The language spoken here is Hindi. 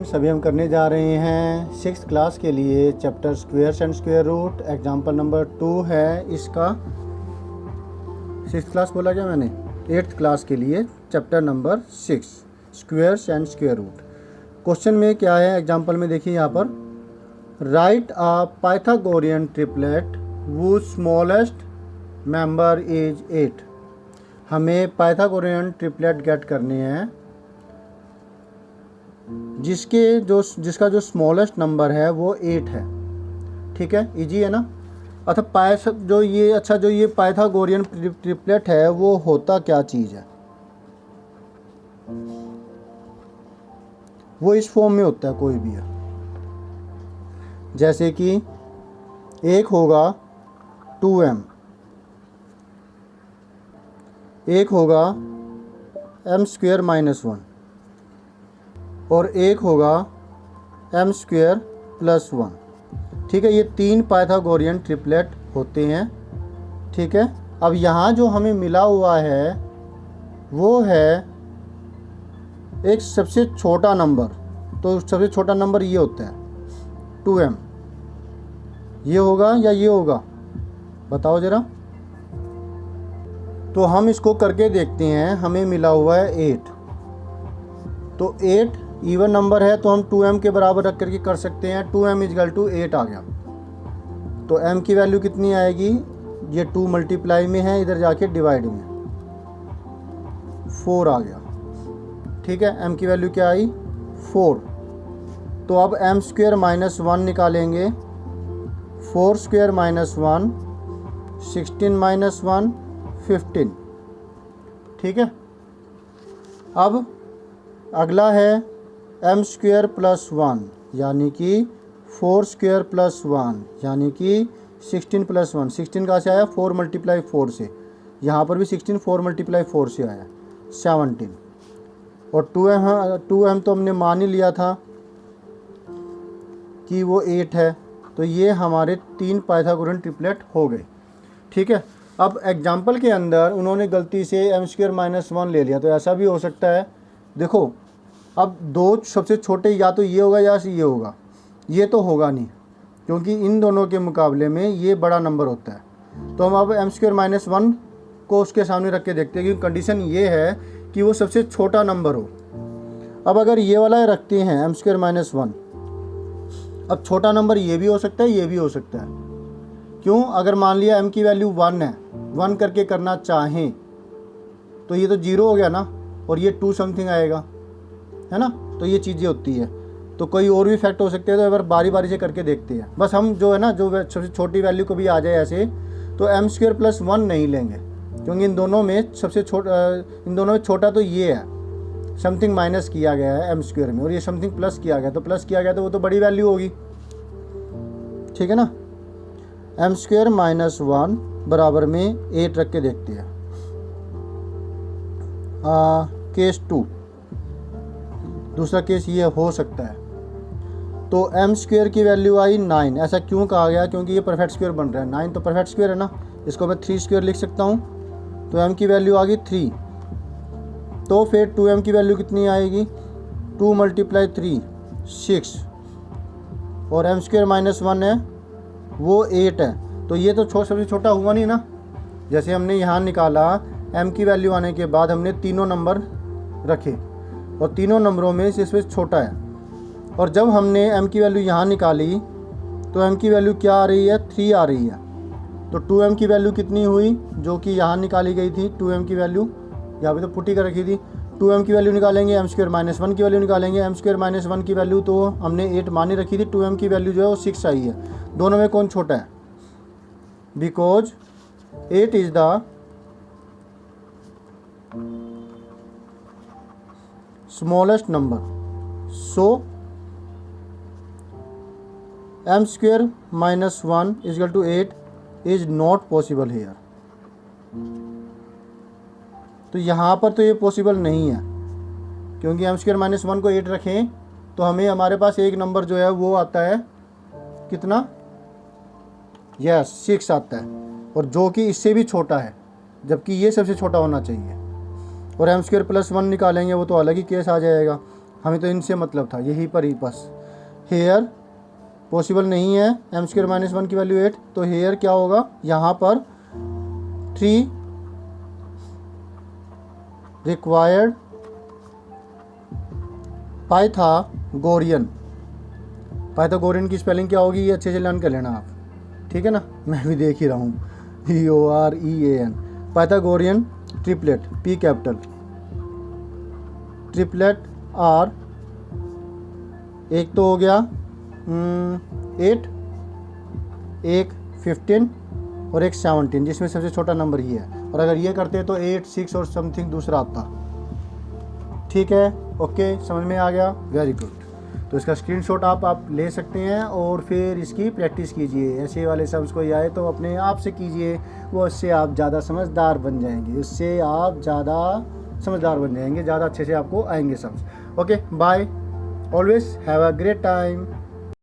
सभी हम करने जा रहे हैं 6th क्लास के लिए chapter squares and square root. Example number 2 है इसका। 6th क्लास बोला क्या मैंने? 8th क्लास के लिए chapter number 6 squares and square root. Question में क्या है एग्जाम्पल में देखिए यहाँ पर, write a Pythagorean triplet whose smallest member is 8। हमें पाइथागोरियन ट्रिपलेट गेट करने हैं जिसका जो स्मॉलेस्ट नंबर है वो 8 है। ठीक है, इजी है ना। जो ये पाइथागोरियन ट्रिपलेट है वो होता क्या चीज़ है? वो इस फॉर्म में होता है, कोई भी है। जैसे कि एक होगा 2m, एक होगा m² - 1 और एक होगा m² + 1। ठीक है, ये 3 पाइथागोरियन ट्रिपलेट होते हैं। ठीक है, अब यहाँ जो हमें मिला हुआ है वो है एक सबसे छोटा नंबर। तो सबसे छोटा नंबर ये होता है 2m। ये होगा या ये होगा, बताओ ज़रा। तो हम इसको करके देखते हैं। हमें मिला हुआ है 8, तो 8 इवन नंबर है तो हम 2m के बराबर रख करके कर सकते हैं। 2m = 8 आ गया। तो m की वैल्यू कितनी आएगी? ये 2 मल्टीप्लाई में है, इधर जाके डिवाइड में 4 आ गया। ठीक है, m की वैल्यू क्या आई? 4। तो अब m² - 1 निकालेंगे। 4² - 1 16 - 1 15। ठीक है, अब अगला है m² + 1 यानी कि 4² + 1 यानी कि 16 + 1। 16 कहाँ से आया? 4 × 4 से। यहाँ पर भी 16 4 × 4 से आया 17। और 2m तो हमने मान ही लिया था कि वो 8 है। तो ये हमारे 3 पाइथागोरियन ट्रिपलेट हो गए। ठीक है, अब एग्जाम्पल के अंदर उन्होंने गलती से m² - 1 ले लिया। तो ऐसा भी हो सकता है। देखो, अब दो सबसे छोटे या तो ये होगा या ये होगा। ये तो होगा नहीं, क्योंकि इन दोनों के मुकाबले में ये बड़ा नंबर होता है। तो हम अब m² - 1 को उसके सामने रख के देखते हैं, क्योंकि कंडीशन ये है कि वो सबसे छोटा नंबर हो। अब अगर ये वाला रखते हैं m² - 1, अब छोटा नंबर ये भी हो सकता है, ये भी हो सकता है। क्यों? अगर मान लिया m की वैल्यू 1 है, 1 करके करना चाहें तो ये तो 0 हो गया ना, और ये 2 समथिंग आएगा, है ना। तो ये चीज़ें होती है। तो कोई और भी फैक्ट हो सकते हैं। तो अगर बारी बारी से करके देखते हैं। बस हम जो है ना, जो सबसे छोटी वैल्यू को भी आ जाए ऐसे, तो m² + 1 नहीं लेंगे, क्योंकि इन दोनों में छोटा तो ये है। समथिंग माइनस किया गया है m² में, और ये समथिंग प्लस किया गया। तो प्लस किया गया तो वो तो बड़ी वैल्यू होगी। ठीक है ना। m² - 1 बराबर में 8 रख के देखते हैं। केस 2, दूसरा केस ये हो सकता है। तो m² की वैल्यू आई 9। ऐसा क्यों कहा गया? क्योंकि ये परफेक्ट स्क्वायर बन रहा है। 9 तो परफेक्ट स्क्वायर है ना, इसको मैं 3² लिख सकता हूँ। तो m की वैल्यू आ गई 3। तो फिर 2m की वैल्यू कितनी आएगी? 2 × 3 6, और m² - 1 है वो 8 है। तो ये तो सबसे छोटा हुआ नहीं ना। जैसे हमने यहाँ निकाला, m की वैल्यू आने के बाद हमने तीनों नंबर रखे, और तीनों नंबरों में से इसमें छोटा है। और जब हमने m की वैल्यू यहाँ निकाली तो m की वैल्यू क्या आ रही है? 3 आ रही है। तो 2m की वैल्यू कितनी हुई जो कि यहाँ निकाली गई थी? 2m की वैल्यू यहाँ पे तो पुट्टी कर रखी थी। 2m की वैल्यू निकालेंगे, m² - 1 की वैल्यू निकालेंगे। m² - 1 की वैल्यू तो हमने 8 मानी रखी थी। 2m की वैल्यू जो है वो 6 आई है। दोनों में कौन छोटा है? Because 8 is the smallest number, so m² - 1 = 8 is not possible here। तो यहाँ पर तो ये पॉसिबल नहीं है, क्योंकि m² - 1 को 8 रखें तो हमें हमारे पास एक नंबर जो है वो आता है कितना? यस, 6 आता है, और जो कि इससे भी छोटा है, जबकि ये सबसे छोटा होना चाहिए। और m² + 1 निकालेंगे वो तो अलग ही केस आ जाएगा। हमें तो इनसे मतलब था, यहीं पर ही बस। हेयर पॉसिबल नहीं है, एम स्क्वायर माइनस 1 की वैल्यू 8, तो हेयर क्या होगा यहाँ पर 3 रिक्वायर्ड पाइथागोरियन। पाइथागोरियन की स्पेलिंग क्या होगी ये अच्छे से लर्न कर लेना आप, ठीक है ना, मैं भी देख ही रहा हूँ, POREAN। Pythagorean triplet, P capital, triplet are, एक तो हो गया 8, एक 15 और एक 17, जिसमें सबसे छोटा नंबर ही है। और अगर ये करते तो 8, 6 और समथिंग दूसरा आता। ठीक है, ओके, समझ में आ गया, वेरी गुड। तो इसका स्क्रीनशॉट आप ले सकते हैं और फिर इसकी प्रैक्टिस कीजिए। ऐसे वाले सम्स कोई आए तो अपने आप से कीजिए, वो उससे आप ज़्यादा समझदार बन जाएंगे, उससे आप ज़्यादा समझदार बन जाएंगे, ज़्यादा अच्छे से आपको आएंगे sums. Okay, bye, always have a great time.